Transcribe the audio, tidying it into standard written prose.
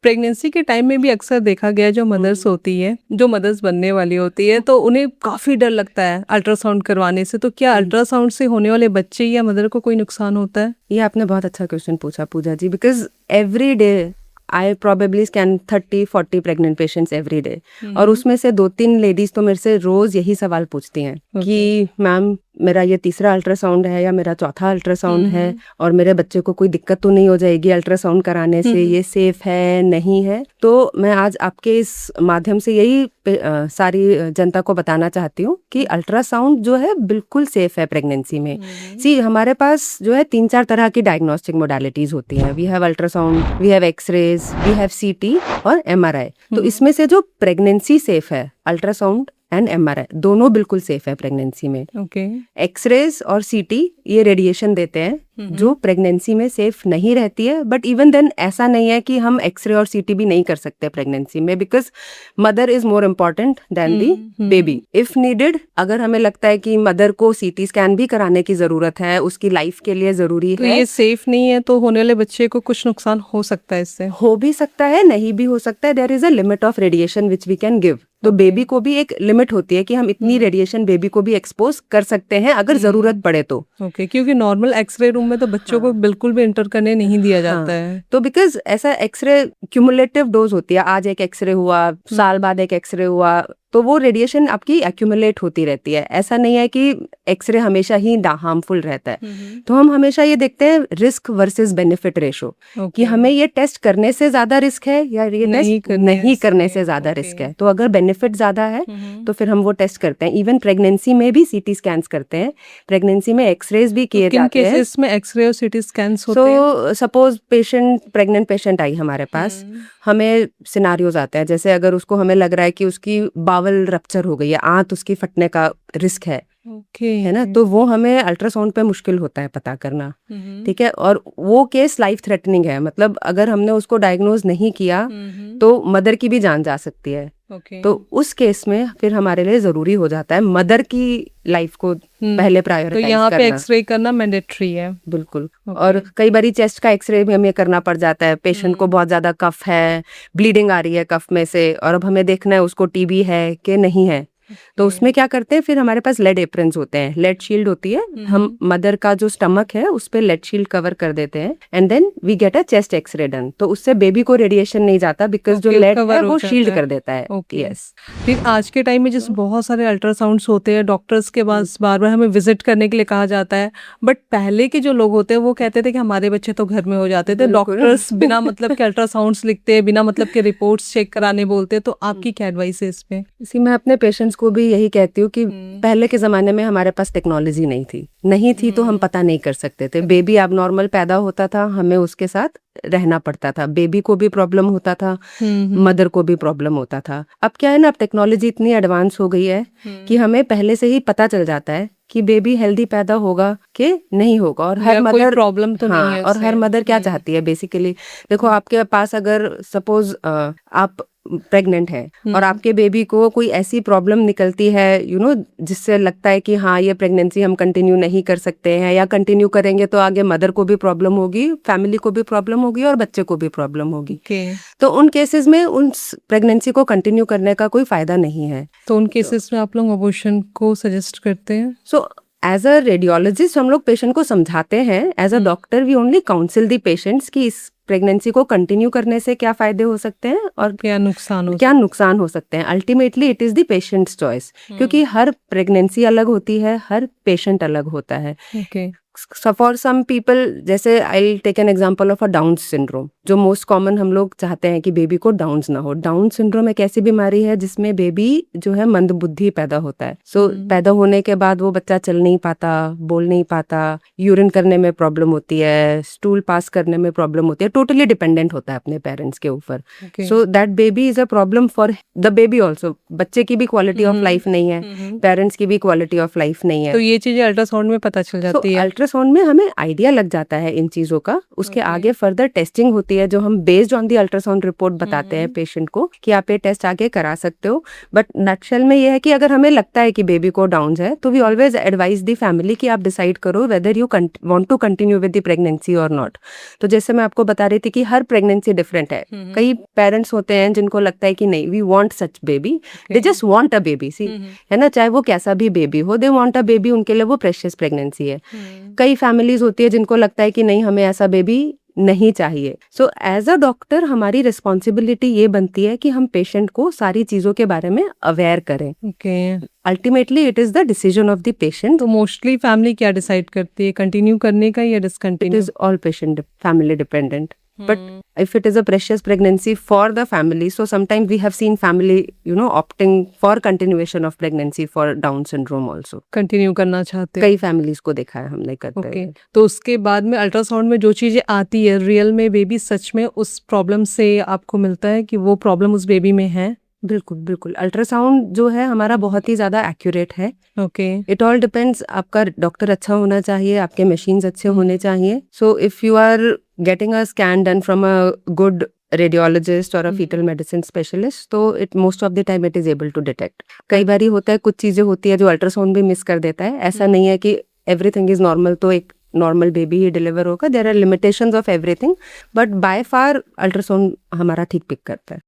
Pregnancy के time में भी अक्सर देखा गया है, जो मदर्स होती है, जो मदर्स बनने वाली होती है, तो उन्हें काफ़ी डर लगता है अल्ट्रासाउंड करवाने से। तो क्या अल्ट्रासाउंड से होने वाले बच्चे या मदर को कोई नुकसान होता है? ये आपने बहुत अच्छा क्वेश्चन पूछा Pooja ji, because every day I probably scan 30-40 pregnant patients every day, और उसमें से 2-3 लेडीज तो मेरे से रोज यही सवाल पूछती हैं कि मैम मेरा ये तीसरा अल्ट्रासाउंड है या मेरा चौथा अल्ट्रासाउंड है, और मेरे बच्चे को कोई दिक्कत तो नहीं हो जाएगी अल्ट्रासाउंड कराने से, ये सेफ है नहीं है? तो मैं आज आपके इस माध्यम से यही सारी जनता को बताना चाहती हूँ कि अल्ट्रासाउंड जो है बिल्कुल सेफ है प्रेगनेंसी में। सी हमारे पास जो है 3-4 तरह की डायग्नोस्टिक मोडालिटीज होती हैं। We have ultrasound, we have X-rays, we have CT और एमआरआई। तो इसमें से जो प्रेगनेंसी सेफ है, अल्ट्रासाउंड एंड एमआरआई दोनों बिल्कुल सेफ है प्रेगनेंसी में। एक्सरेज और सीटी ये रेडिएशन देते हैं जो प्रेगनेंसी में सेफ नहीं रहती है, बट इवन देन ऐसा नहीं है कि हम एक्सरे और सीटी भी नहीं कर सकते प्रेगनेंसी में, because mother is more important then the baby. If needed, अगर हमें लगता है कि मदर को सीटी स्कैन भी कराने की जरूरत है, उसकी लाइफ के लिए जरूरी तो है। ये सेफ नहीं है तो होने वाले बच्चे को कुछ नुकसान हो सकता है इससे? हो भी सकता है, नहीं भी हो सकता है। There is a limit of radiation which we can give. तो बेबी को भी एक लिमिट होती है कि हम इतनी रेडिएशन बेबी को भी एक्सपोज कर सकते हैं अगर जरूरत पड़े तो। क्योंकि नॉर्मल एक्सरे रूम में तो बच्चों को बिल्कुल भी इंटर करने नहीं दिया जाता है। तो बिकॉज ऐसा एक्सरे क्यूमुलेटिव डोज होती है, आज एक एक्सरे हुआ, साल बाद एक एक्सरे हुआ, तो वो रेडिएशन आपकी एक्यूमुलेट होती रहती है। ऐसा नहीं है कि एक्सरे हमेशा ही हार्मफुल रहता है। तो हम हमेशा ये देखते हैं रिस्क वर्सेस बेनिफिट रेशो, कि हमें ये टेस्ट करने से ज्यादा रिस्क है या ये टेस्ट नहीं करने से ज्यादा रिस्क है। तो अगर बेनिफिट ज्यादा है तो फिर हम वो टेस्ट करते हैं। इवन प्रेगनेंसी में भी सीटी स्कैन्स करते हैं, प्रेगनेंसी में एक्सरेज भी किए जाते हैं। केसेस में एक्सरे और सीटी स्कैन्स होते हैं? सो सपोज प्रेग्नेंट पेशेंट आई हमारे पास, हमें सिनारियोज आते हैं, जैसे अगर उसको हमें लग रहा है कि उसकी बावल रप्चर हो गई है, आंत उसकी फटने का रिस्क है, है ना, तो वो हमें अल्ट्रासाउंड पे मुश्किल होता है पता करना। ठीक है, और वो केस लाइफ थ्रेटनिंग है, मतलब अगर हमने उसको डायग्नोज नहीं किया तो मदर की भी जान जा सकती है। तो उस केस में फिर हमारे लिए जरूरी हो जाता है मदर की लाइफ को पहले प्रायोरिटाइज तो यहाँ करना। पे एक्सरे करना मैंडेटरी है? बिल्कुल। और कई बारी चेस्ट का एक्सरे भी हमें करना पड़ जाता है। पेशेंट को बहुत ज्यादा कफ है, ब्लीडिंग आ रही है कफ में से, और अब हमें देखना है उसको टीबी है कि नहीं है। तो उसमें क्या करते हैं, फिर हमारे पास लेड एप्रन्स होते हैं, लेड शील्ड होती है, हम मदर का जो स्टमक है उस पे लेड शील्ड कवर कर देते हैं, and then we get a chest X-ray done. तो उससे बेबी को रेडिएशन नहीं जाता, बिकॉज जो लेड है वो शील्ड कर देता है। यस। फिर आज के टाइम में जैसे बहुत सारे अल्ट्रासाउंड्स होते हैं, डॉक्टर्स के पास बार बार हमें विजिट करने के लिए कहा जाता है, बट पहले के जो लोग होते हैं वो कहते थे कि हमारे बच्चे तो घर में हो जाते थे। डॉक्टर्स बिना मतलब के अल्ट्रासाउंड्स लिखते हैं, बिना मतलब के रिपोर्ट्स चेक कराने बोलते हैं। तो आपकी क्या एडवाइस है इस पे? इसी मैं अपने पेशेंट्स को भी यही कहती हूँ कि पहले के जमाने में हमारे पास टेक्नोलॉजी नहीं थी तो हम पता नहीं कर सकते थे। बेबी अब नॉर्मल पैदा होता था, हमें उसके साथ रहना पड़ता था, बेबी को भी प्रॉब्लम होता था, मदर को भी प्रॉब्लम होता था। अब क्या है ना, अब टेक्नोलॉजी इतनी एडवांस हो गई है कि हमें पहले से ही पता चल जाता है कि बेबी हेल्दी पैदा होगा कि नहीं होगा, और हर मदर प्रॉब्लम तो नहीं है और हर मदर क्या चाहती है बेसिकली। देखो, आपके पास अगर सपोज आप प्रेग्नेंट है और आपके बेबी को कोई ऐसी प्रॉब्लम निकलती है, जिससे लगता है कि हाँ ये प्रेगनेंसी हम कंटिन्यू नहीं कर सकते हैं, या कंटिन्यू करेंगे तो आगे मदर को भी प्रॉब्लम होगी, फैमिली को भी प्रॉब्लम होगी और बच्चे को भी प्रॉब्लम होगी। तो उन केसेस में उन प्रेगनेंसी को कंटिन्यू करने का कोई फायदा नहीं है। तो उन केसेस में आप लोग अबॉर्शन को सजेस्ट करते हैं? सो एज अ रेडियोलॉजिस्ट हम लोग पेशेंट को समझाते हैं, as a doctor we only counsel the patients कि इस प्रेगनेंसी को कंटिन्यू करने से क्या फायदे हो सकते हैं और क्या नुकसान हो सकते हैं। Ultimately it is the patients choice, क्योंकि हर प्रेगनेंसी अलग होती है, हर पेशेंट अलग होता है। फॉर सम पीपल, जैसे I take an example of a Down syndrome, जो मोस्ट कॉमन हम लोग चाहते हैं कि बेबी को डाउन्स ना हो। डाउन सिंड्रोम एक ऐसी बीमारी है जिसमें बेबी जो है मंदबुद्धि पैदा होता है। सो पैदा होने के बाद वो बच्चा चल नहीं पाता, बोल नहीं पाता, यूरिन करने में प्रॉब्लम होती है, स्टूल पास करने में प्रॉब्लम होती है, टोटली डिपेंडेंट होता है अपने पेरेंट्स के ऊपर। So that baby is a problem for the baby also. बच्चे की भी क्वालिटी ऑफ लाइफ नहीं है, पेरेंट्स की भी क्वालिटी ऑफ लाइफ नहीं है। तो ये चीजें अल्ट्रासाउंड में पता चल जाती है। अल्ट्रासाउंड में हमें आइडिया लग जाता है इन चीज़ों का। उसके आगे फर्दर टेस्टिंग होती है जो हम based on the ultrasound report बताते हैं पेशेंट को कि आप ये टेस्ट आगे करा सकते हो। बट नटशेल में ये है कि अगर हमें लगता है कि बेबी को डाउन्स है तो we always advise the family कि आप डिसाइड करो whether you want to continue with the pregnancy और नॉट। तो जैसे मैं आपको बता रही थी कि हर प्रेगनेंसी डिफरेंट है। कई पेरेंट्स होते हैं जिनको लगता है कि नहीं, we want such baby, they just want a baby, see है ना, चाहे वो कैसा भी बेबी हो, दे वांट अ बेबी, उनके लिए वो प्रेशियस प्रेगनेंसी है। कई फैमिलीज होती है जिनको लगता है कि नहीं, हमें ऐसा बेबी नहीं चाहिए। सो एज अ डॉक्टर हमारी रिस्पॉन्सिबिलिटी ये बनती है कि हम पेशेंट को सारी चीजों के बारे में अवेयर करें। Okay. Ultimately it is the decision of the patient. तो मोस्टली फैमिली क्या डिसाइड करती है, कंटिन्यू करने का या it discontinue? Is all patient family dependent. But if it is a precious pregnancy for the family, so sometimes we have seen family, opting for continuation of pregnancy for Down syndrome also. Continue करना चाहते हैं। कई families को देखा है हमने करते okay. हुए। तो उसके बाद में अल्ट्रासाउंड में जो चीजें आती है रियल में बेबी सच में उस प्रॉब्लम से आपको मिलता है कि वो प्रॉब्लम उस बेबी में है? बिल्कुल बिल्कुल, अल्ट्रासाउंड जो है हमारा बहुत ही ज्यादा एक्यूरेट है। ओके। इट ऑल डिपेंड्स, आपका डॉक्टर अच्छा होना चाहिए, आपके मशीन्स अच्छे होने चाहिए। So if you are getting a scan done from a good radiologist और अ फीटल मेडिसिन स्पेशलिस्ट, तो it most of the time it is able to detect. कई बार होता है, कुछ चीजें होती है जो अल्ट्रासाउंड भी मिस कर देता है। ऐसा नहीं है कि एवरीथिंग इज नॉर्मल तो एक नॉर्मल बेबी ही डिलीवर होगा। There are limitations of everything, but by far ultrasound हमारा ठीक पिक करता है।